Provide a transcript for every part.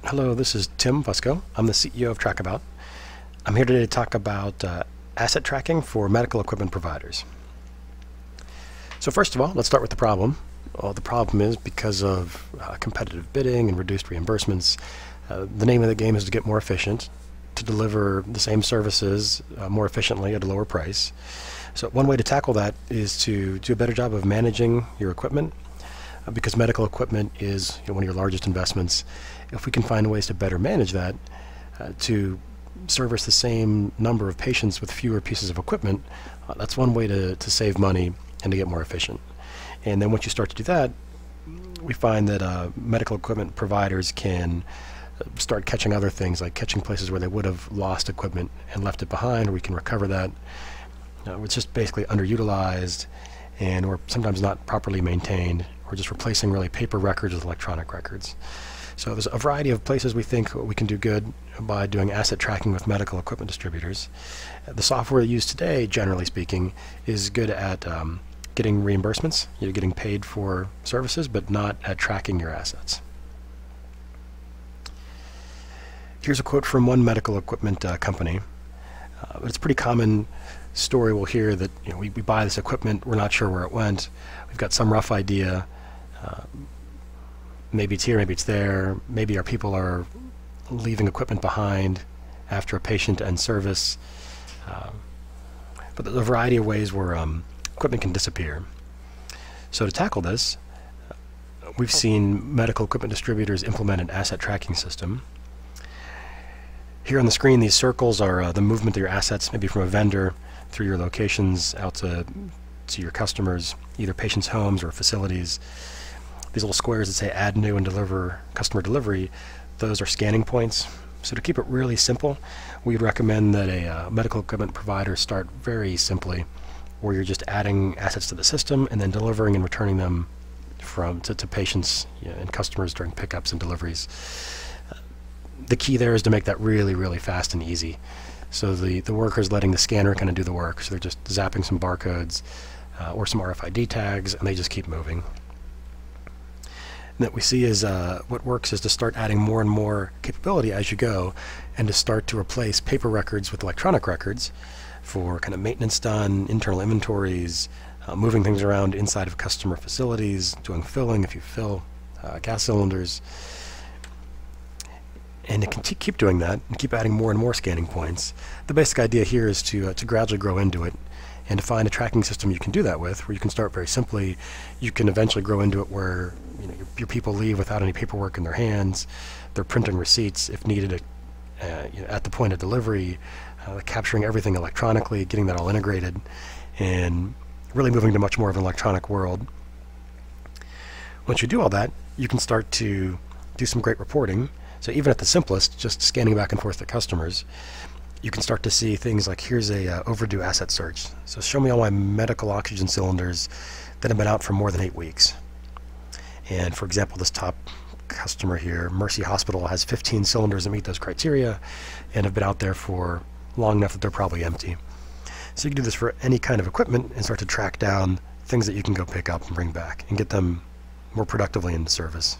Hello, this is Tim Fusco. I'm the CEO of Trackabout. I'm here today to talk about asset tracking for medical equipment providers. So first of all, let's start with the problem. Well, the problem is because of competitive bidding and reduced reimbursements, the name of the game is to get more efficient, to deliver the same services more efficiently at a lower price. So one way to tackle that is to do a better job of managing your equipment, because medical equipment is one of your largest investments. If we can find ways to better manage that, to service the same number of patients with fewer pieces of equipment, that's one way to save money and to get more efficient. And then once you start to do that, we find that medical equipment providers can start catching other things, like catching places where they would have lost equipment and left it behind, or we can recover that. It's just basically underutilized and or sometimes not properly maintained, or just replacing really paper records with electronic records. So there's a variety of places we think we can do good by doing asset tracking with medical equipment distributors. The software used today, generally speaking, is good at getting reimbursements, getting paid for services, but not at tracking your assets. Here's a quote from one medical equipment company. It's a pretty common story we'll hear that we buy this equipment, we're not sure where it went, we've got some rough idea, maybe it's here, maybe it's there, maybe our people are leaving equipment behind after a patient ends service, but there's a variety of ways where equipment can disappear. So to tackle this, we've seen medical equipment distributors implement an asset tracking system. Here on the screen, these circles are the movement of your assets, maybe from a vendor through your locations out to your customers, either patients' homes or facilities. These little squares that say add new and deliver customer delivery, those are scanning points. So to keep it really simple, we'd recommend that a medical equipment provider start very simply, where you're just adding assets to the system and then delivering and returning them to patients and customers during pickups and deliveries. The key there is to make that really, really fast and easy. So the worker is letting the scanner kind of do the work. So they're just zapping some barcodes or some RFID tags, and they just keep moving. And that we see is what works is to start adding more and more capability as you go, and to start to replace paper records with electronic records for kind of maintenance done, internal inventories, moving things around inside of customer facilities, doing filling if you fill gas cylinders. And it can keep doing that and keep adding more and more scanning points. The basic idea here is to gradually grow into it and to find a tracking system you can do that with, where you can start very simply. You can eventually grow into it where your people leave without any paperwork in their hands. They're printing receipts if needed at the point of delivery, capturing everything electronically, getting that all integrated, and really moving to much more of an electronic world. Once you do all that, you can start to do some great reporting. So even at the simplest, just scanning back and forth to customers, you can start to see things like, here's a overdue asset search. So show me all my medical oxygen cylinders that have been out for more than 8 weeks. And for example, this top customer here, Mercy Hospital, has 15 cylinders that meet those criteria and have been out there for long enough that they're probably empty. So you can do this for any kind of equipment and start to track down things that you can go pick up and bring back and get them more productively into service.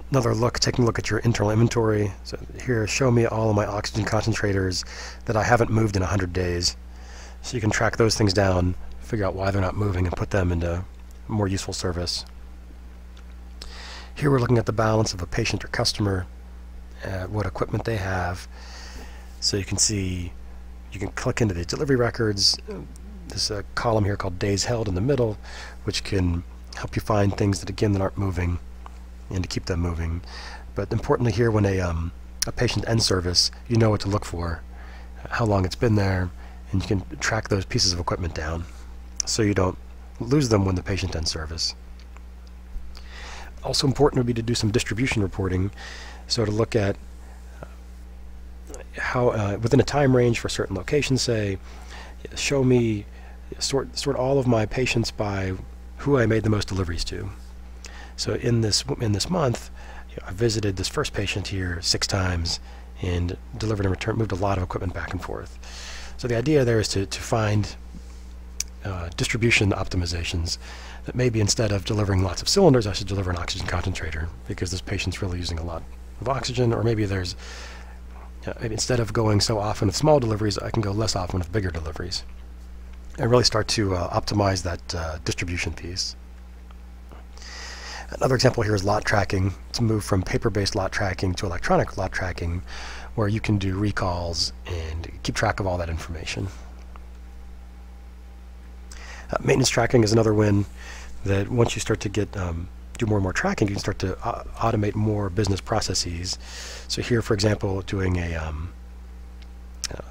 Another look, taking a look at your internal inventory. So here, show me all of my oxygen concentrators that I haven't moved in 100 days. So you can track those things down, figure out why they're not moving, and put them into more useful service. Here we're looking at the balance of a patient or customer, what equipment they have. So you can see, you can click into the delivery records. There's a column here called days held in the middle, which can help you find things that aren't moving, and to keep them moving. But importantly here, when a patient ends service, you know what to look for, how long it's been there, and you can track those pieces of equipment down so you don't lose them when the patient ends service. Also important would be to do some distribution reporting, so to look at how within a time range for a certain location, say, show me, sort all of my patients by who I made the most deliveries to. So in this month, I visited this first patient here 6 times and delivered and moved a lot of equipment back and forth. So the idea there is to find distribution optimizations, that maybe instead of delivering lots of cylinders, I should deliver an oxygen concentrator because this patient's really using a lot of oxygen, or maybe there's maybe instead of going so often with small deliveries, I can go less often with bigger deliveries, and really start to optimize that distribution piece. Another example here is lot tracking. To move from paper-based lot tracking to electronic lot tracking, where you can do recalls and keep track of all that information. Maintenance tracking is another win, that once you start to get do more and more tracking, you can start to automate more business processes. So here, for example, doing a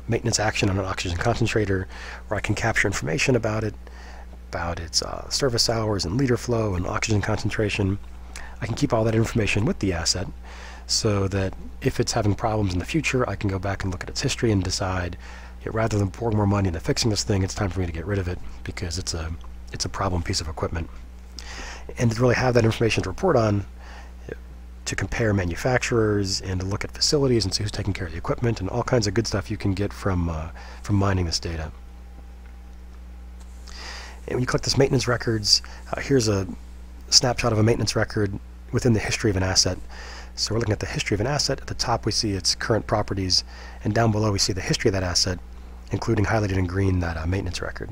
maintenance action on an oxygen concentrator, where I can capture information about its service hours and liter flow and oxygen concentration. I can keep all that information with the asset, so that if it's having problems in the future, I can go back and look at its history and decide, rather than pour more money into fixing this thing, it's time for me to get rid of it because it's a problem piece of equipment. And to really have that information to report on, to compare manufacturers and to look at facilities and see who's taking care of the equipment, and all kinds of good stuff you can get from mining this data. And when you click this maintenance records, here's a snapshot of a maintenance record within the history of an asset. So we're looking at the history of an asset. At the top we see its current properties, and down below we see the history of that asset, including highlighted in green that maintenance record.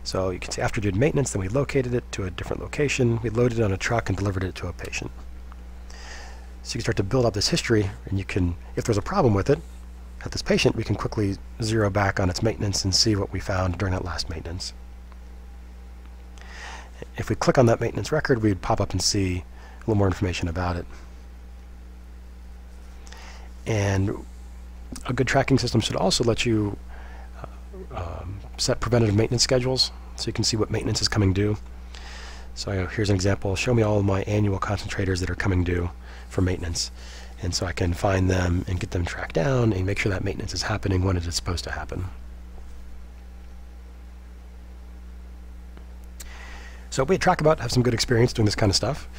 So you can see after we did maintenance, then we located it to a different location, we loaded it on a truck and delivered it to a patient. So you can start to build up this history, and you can, if there's a problem with it at this patient, we can quickly zero back on its maintenance and see what we found during that last maintenance. If we click on that maintenance record, we'd pop up and see a little more information about it. And a good tracking system should also let you set preventative maintenance schedules, so you can see what maintenance is coming due. So here's an example. Show me all of my annual concentrators that are coming due for maintenance. And so I can find them and get them tracked down and make sure that maintenance is happening when it is supposed to happen. So we at Trackabout have some good experience doing this kind of stuff.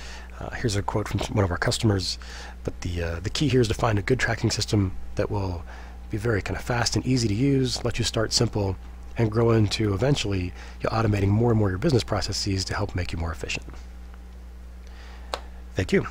Here's a quote from one of our customers. But the key here is to find a good tracking system that will be very kind of fast and easy to use, let you start simple, and grow into eventually automating more and more your business processes to help make you more efficient. Thank you.